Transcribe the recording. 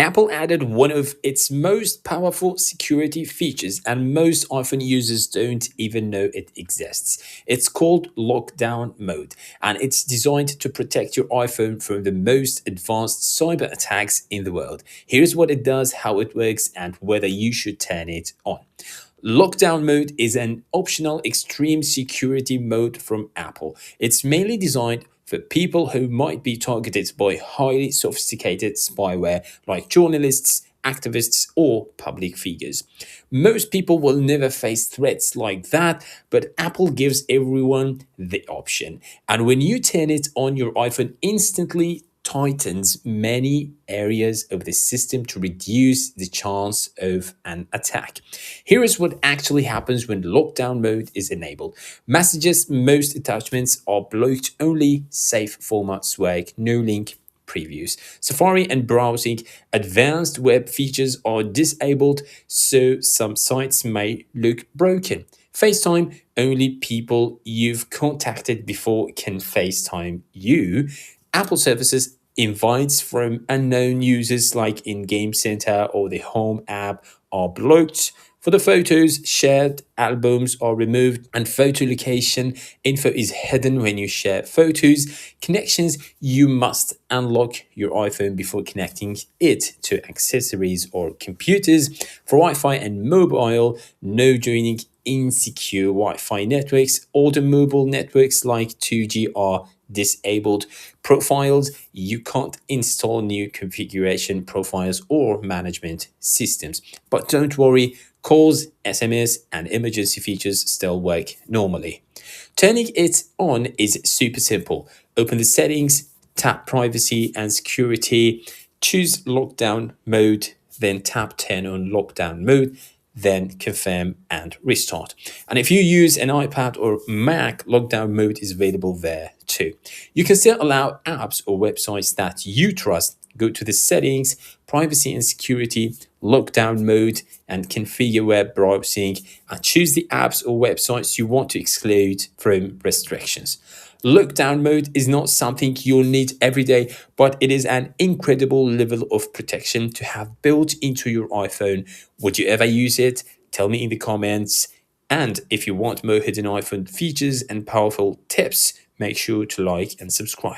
Apple added one of its most powerful security features, and most iPhone users don't even know it exists. It's called lockdown mode, and it's designed to protect your iPhone from the most advanced cyber attacks in the world. Here's what it does, how it works, and whether you should turn it on. Lockdown mode is an optional extreme security mode from Apple. It's mainly designed for people who might be targeted by highly sophisticated spyware like journalists, activists, or public figures. Most people will never face threats like that, but Apple gives everyone the option. And when you turn it on, your iPhone instantly tightens many areas of the system to reduce the chance of an attack. Here is what actually happens when lockdown mode is enabled. Messages, most attachments are blocked, only safe formats work, no link previews. Safari and browsing, advanced web features are disabled, so some sites may look broken. FaceTime, only people you've contacted before can FaceTime you. Apple services invites from unknown users like in Game Center or the Home app are blocked. For the photos, shared albums are removed, and photo location info is hidden when you share photos. Connections, you must unlock your iPhone before connecting it to accessories or computers. For Wi-Fi and mobile, no joining insecure Wi-Fi networks. All the mobile networks like 2G are disabled. Profiles, you can't install new configuration profiles or management systems. But don't worry, calls, SMS, and emergency features still work normally. Turning it on is super simple. Open the settings, tap privacy and security, choose lockdown mode, then tap turn on lockdown mode, then confirm and restart. And if you use an iPad or Mac, lockdown mode is available there too. You can still allow apps or websites that you trust. Go to the settings, privacy and security, lockdown mode, and configure web browsing, and choose the apps or websites you want to exclude from restrictions. Lockdown mode is not something you'll need every day, but it is an incredible level of protection to have built into your iPhone. Would you ever use it? Tell me in the comments. And if you want more hidden iPhone features and powerful tips, make sure to like and subscribe.